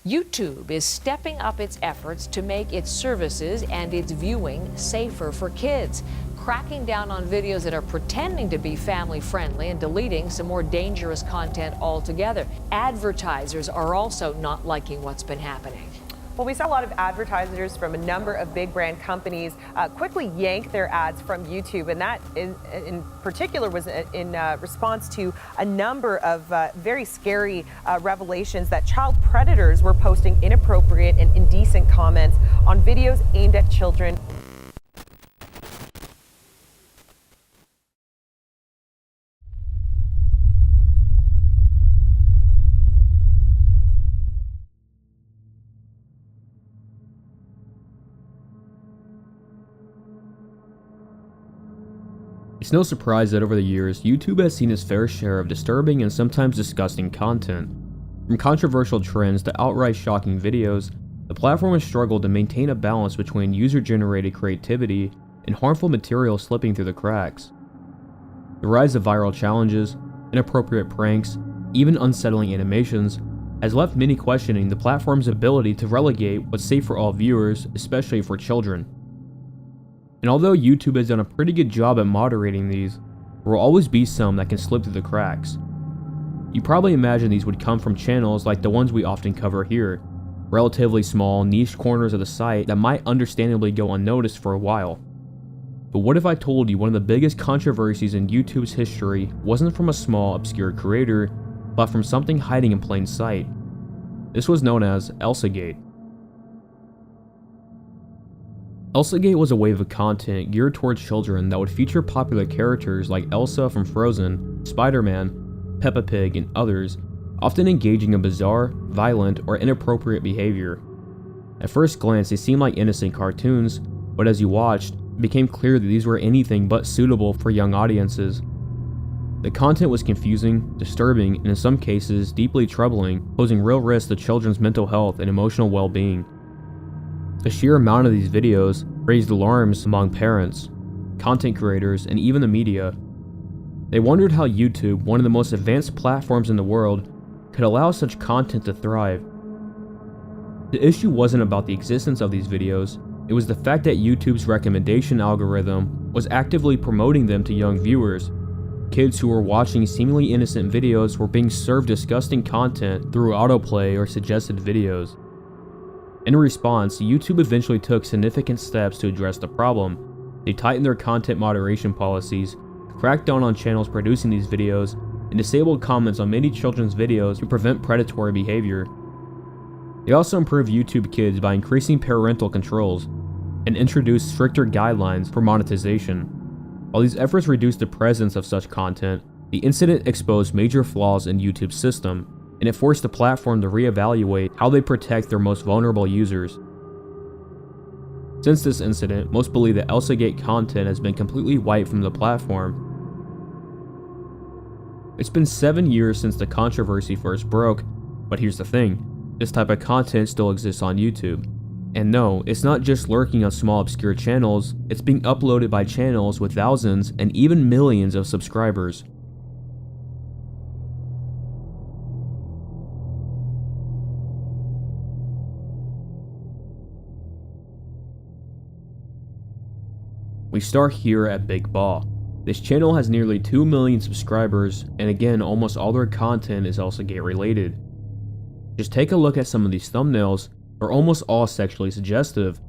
YouTube is stepping up its efforts to make its services and its viewing safer for kids, cracking down on videos that are pretending to be family-friendly and deleting some more dangerous content altogether. Advertisers are also not liking what's been happening. Well, we saw a lot of advertisers from a number of big brand companies quickly yank their ads from YouTube, and that in particular was in response to a number of very scary revelations that child predators were posting inappropriate and indecent comments on videos aimed at children. It's no surprise that over the years, YouTube has seen its fair share of disturbing and sometimes disgusting content. From controversial trends to outright shocking videos, the platform has struggled to maintain a balance between user-generated creativity and harmful material slipping through the cracks. The rise of viral challenges, inappropriate pranks, even unsettling animations, has left many questioning the platform's ability to relegate what's safe for all viewers, especially for children. And although YouTube has done a pretty good job at moderating these, there will always be some that can slip through the cracks. You probably imagine these would come from channels like the ones we often cover here, relatively small, niche corners of the site that might understandably go unnoticed for a while. But what if I told you one of the biggest controversies in YouTube's history wasn't from a small, obscure creator, but from something hiding in plain sight? This was known as ElsaGate. ElsaGate was a wave of content geared towards children that would feature popular characters like Elsa from Frozen, Spiderman, Peppa Pig, and others, often engaging in bizarre, violent, or inappropriate behavior. At first glance, they seemed like innocent cartoons, but as you watched, it became clear that these were anything but suitable for young audiences. The content was confusing, disturbing, and in some cases, deeply troubling, posing real risks to children's mental health and emotional well-being. The sheer amount of these videos raised alarms among parents, content creators, and even the media. They wondered how YouTube, one of the most advanced platforms in the world, could allow such content to thrive. The issue wasn't about the existence of these videos, it was the fact that YouTube's recommendation algorithm was actively promoting them to young viewers. Kids who were watching seemingly innocent videos were being served disgusting content through autoplay or suggested videos. In response, YouTube eventually took significant steps to address the problem. They tightened their content moderation policies, cracked down on channels producing these videos, and disabled comments on many children's videos to prevent predatory behavior. They also improved YouTube Kids by increasing parental controls and introduced stricter guidelines for monetization. While these efforts reduced the presence of such content, the incident exposed major flaws in YouTube's system, and it forced the platform to reevaluate how they protect their most vulnerable users. Since this incident, most believe that ElsaGate content has been completely wiped from the platform. It's been 7 years since the controversy first broke, but here's the thing, this type of content still exists on YouTube. And no, it's not just lurking on small obscure channels, it's being uploaded by channels with thousands and even millions of subscribers. We start here at Big Ball. This channel has nearly 2 million subscribers, and again, almost all their content is ElsaGate related. Just take a look at some of these thumbnails, they're almost all sexually suggestive.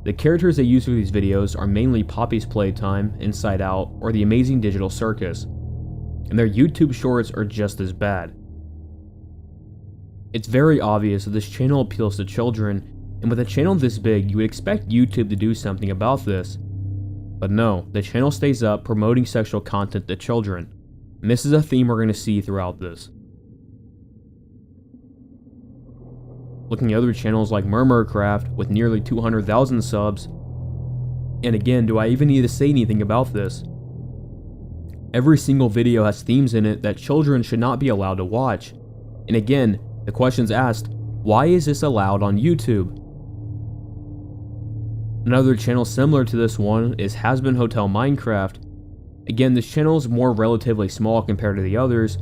The characters they use for these videos are mainly Poppy's Playtime, Inside Out, or The Amazing Digital Circus, and their YouTube shorts are just as bad. It's very obvious that this channel appeals to children, and with a channel this big, you would expect YouTube to do something about this. But no, the channel stays up promoting sexual content to children, and this is a theme we're going to see throughout this. Looking at other channels like Murmurcraft with nearly 200,000 subs, and again, do I even need to say anything about this? Every single video has themes in it that children should not be allowed to watch, and again, the question's asked, why is this allowed on YouTube? Another channel similar to this one is Hasbin Hotel Minecraft. Again, this channel is more relatively small compared to the others,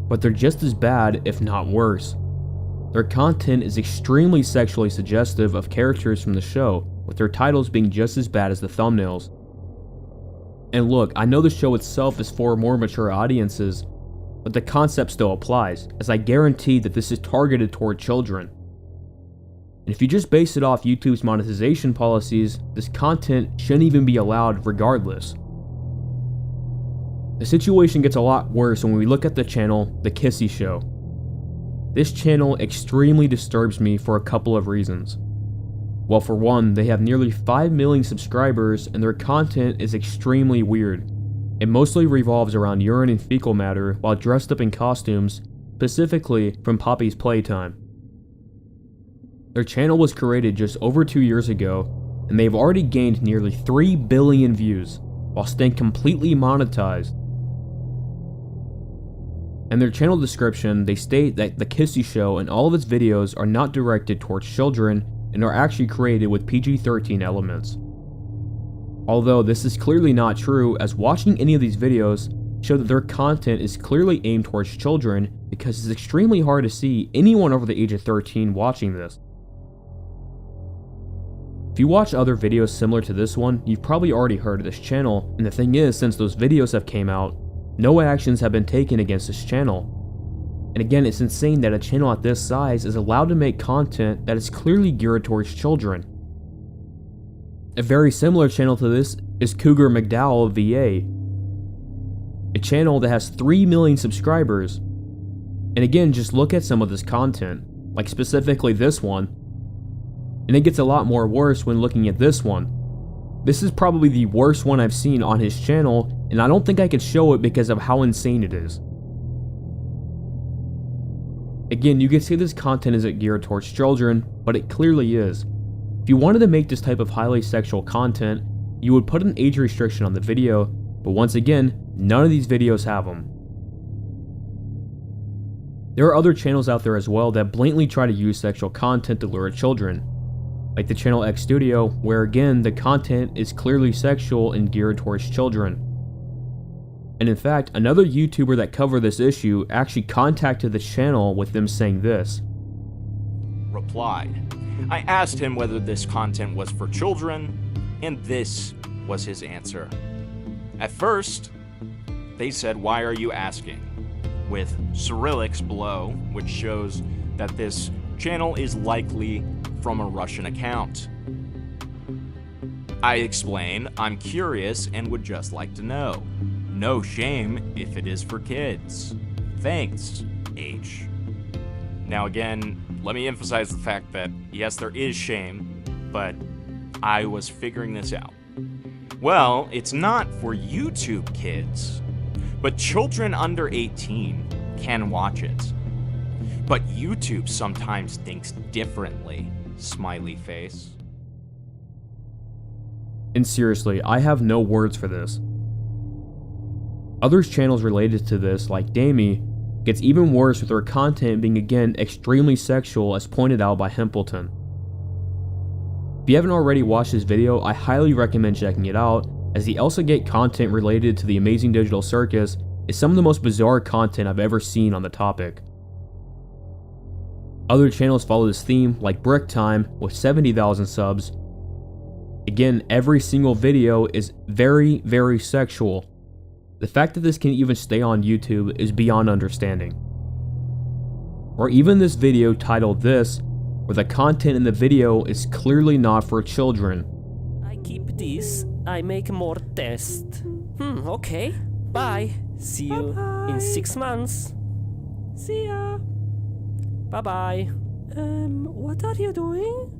but they're just as bad, if not worse. Their content is extremely sexually suggestive of characters from the show, with their titles being just as bad as the thumbnails. And look, I know the show itself is for more mature audiences, but the concept still applies, as I guarantee that this is targeted toward children. And if you just base it off YouTube's monetization policies, this content shouldn't even be allowed regardless. The situation gets a lot worse when we look at the channel, The Kissy Show. This channel extremely disturbs me for a couple of reasons. Well, for one, they have nearly 5 million subscribers and their content is extremely weird. It mostly revolves around urine and fecal matter while dressed up in costumes, specifically from Poppy's Playtime. Their channel was created just over 2 years ago, and they've already gained nearly 3 billion views, while staying completely monetized. In their channel description, they state that The Kissy Show and all of its videos are not directed towards children and are actually created with PG-13 elements. Although this is clearly not true, as watching any of these videos show that their content is clearly aimed towards children because it's extremely hard to see anyone over the age of 13 watching this. If you watch other videos similar to this one, you've probably already heard of this channel, and the thing is, since those videos have came out, no actions have been taken against this channel. And again, it's insane that a channel at this size is allowed to make content that is clearly geared towards children. A very similar channel to this is Cougar McDowell VA, a channel that has 3 million subscribers. And again, just look at some of this content, like specifically this one, and it gets a lot more worse when looking at this one. This is probably the worst one I've seen on his channel, and I don't think I could show it because of how insane it is. Again, you can see this content isn't geared towards children, but it clearly is. If you wanted to make this type of highly sexual content, you would put an age restriction on the video, but once again, none of these videos have them. There are other channels out there as well that blatantly try to use sexual content to lure children, like the channel X Studio, where again the content is clearly sexual and geared towards children. And in fact, another YouTuber that covered this issue actually contacted the channel with them saying this. Replied, I asked him whether this content was for children, and this was his answer. At first, they said, why are you asking? With Cyrillics below, which shows that this channel is likely from a Russian account. I explain, I'm curious and would just like to know. No shame if it is for kids. Thanks, H. Now again, let me emphasize the fact that yes, there is shame, but I was figuring this out. Well, it's not for YouTube kids, but children under 18 can watch it. But YouTube sometimes thinks differently, smiley face. And seriously, I have no words for this. Other channels related to this, like Damie, gets even worse with their content being again extremely sexual, as pointed out by Hempleton. If you haven't already watched this video, I highly recommend checking it out, as the ElsaGate content related to the amazing digital circus is some of the most bizarre content I've ever seen on the topic. Other channels follow this theme, like Brick Time with 70,000 subs. Again, every single video is very, very sexual. The fact that this can even stay on YouTube is beyond understanding. Or even this video titled This, where the content in the video is clearly not for children. I keep this, I make more tests. Okay, bye. See you in 6 months. See ya. Bye-bye. What are you doing?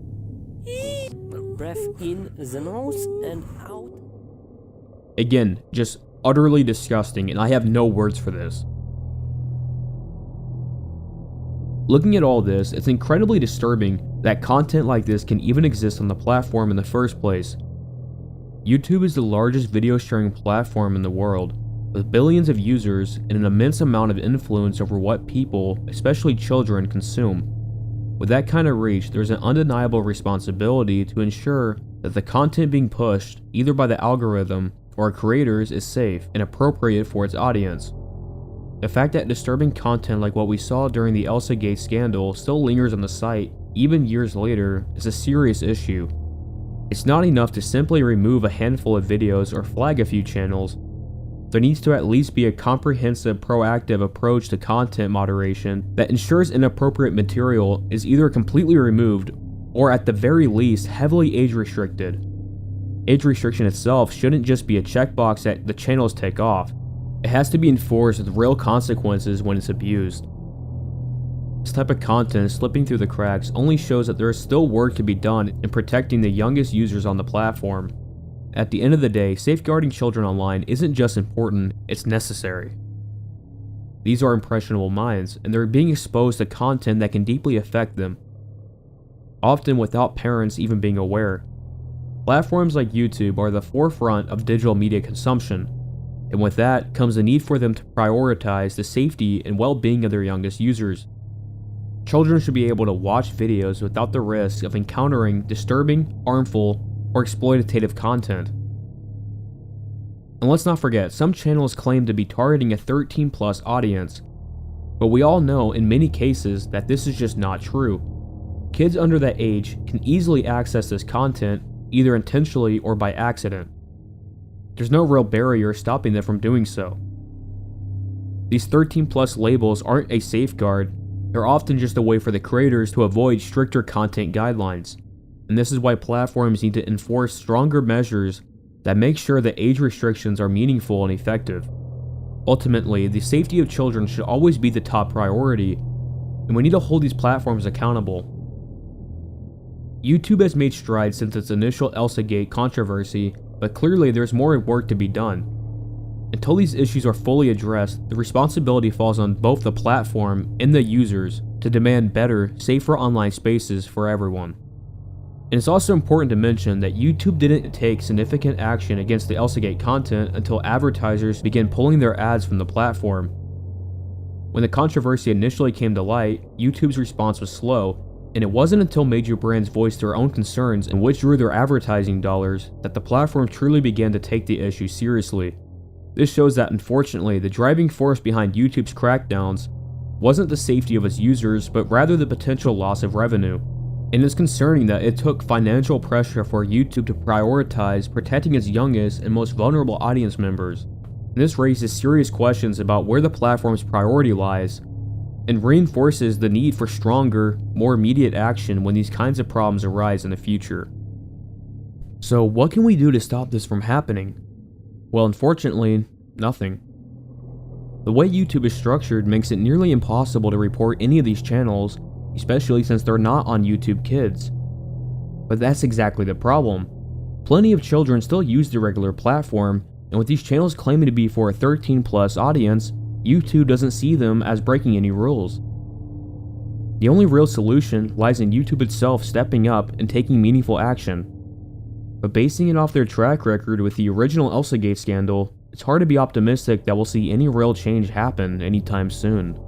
Breath in the nose and out. Again, just utterly disgusting, and I have no words for this. Looking at all this, it's incredibly disturbing that content like this can even exist on the platform in the first place. YouTube is the largest video sharing platform in the world, with billions of users and an immense amount of influence over what people, especially children, consume. With that kind of reach, there's an undeniable responsibility to ensure that the content being pushed, either by the algorithm or creators, is safe and appropriate for its audience. The fact that disturbing content like what we saw during the ElsaGate scandal still lingers on the site, even years later, is a serious issue. It's not enough to simply remove a handful of videos or flag a few channels. There needs to at least be a comprehensive, proactive approach to content moderation that ensures inappropriate material is either completely removed or at the very least heavily age restricted. Age restriction itself shouldn't just be a checkbox that the channels take off. It has to be enforced with real consequences when it's abused. This type of content slipping through the cracks only shows that there is still work to be done in protecting the youngest users on the platform. At the end of the day, safeguarding children online isn't just important, it's necessary. These are impressionable minds, and they're being exposed to content that can deeply affect them, often without parents even being aware. Platforms like YouTube are the forefront of digital media consumption, and with that comes the need for them to prioritize the safety and well-being of their youngest users. Children should be able to watch videos without the risk of encountering disturbing, harmful, or exploitative content. And let's not forget, some channels claim to be targeting a 13+ audience, but we all know in many cases that this is just not true. Kids under that age can easily access this content either intentionally or by accident. There's no real barrier stopping them from doing so. These 13+ labels aren't a safeguard, they're often just a way for the creators to avoid stricter content guidelines. And this is why platforms need to enforce stronger measures that make sure that age restrictions are meaningful and effective. Ultimately, the safety of children should always be the top priority, and we need to hold these platforms accountable. YouTube has made strides since its initial ElsaGate controversy, but clearly there's more work to be done. Until these issues are fully addressed, the responsibility falls on both the platform and the users to demand better, safer online spaces for everyone. And it's also important to mention that YouTube didn't take significant action against the ElsaGate content until advertisers began pulling their ads from the platform. When the controversy initially came to light, YouTube's response was slow, and it wasn't until major brands voiced their own concerns and withdrew their advertising dollars that the platform truly began to take the issue seriously. This shows that unfortunately, the driving force behind YouTube's crackdowns wasn't the safety of its users, but rather the potential loss of revenue. And it's concerning that it took financial pressure for YouTube to prioritize protecting its youngest and most vulnerable audience members. And this raises serious questions about where the platform's priority lies, and reinforces the need for stronger, more immediate action when these kinds of problems arise in the future. So what can we do to stop this from happening? Well, unfortunately, nothing. The way YouTube is structured makes it nearly impossible to report any of these channels, especially since they're not on YouTube Kids. But that's exactly the problem. Plenty of children still use the regular platform, and with these channels claiming to be for a 13+ audience, YouTube doesn't see them as breaking any rules. The only real solution lies in YouTube itself stepping up and taking meaningful action. But basing it off their track record with the original ElsaGate scandal, it's hard to be optimistic that we'll see any real change happen anytime soon.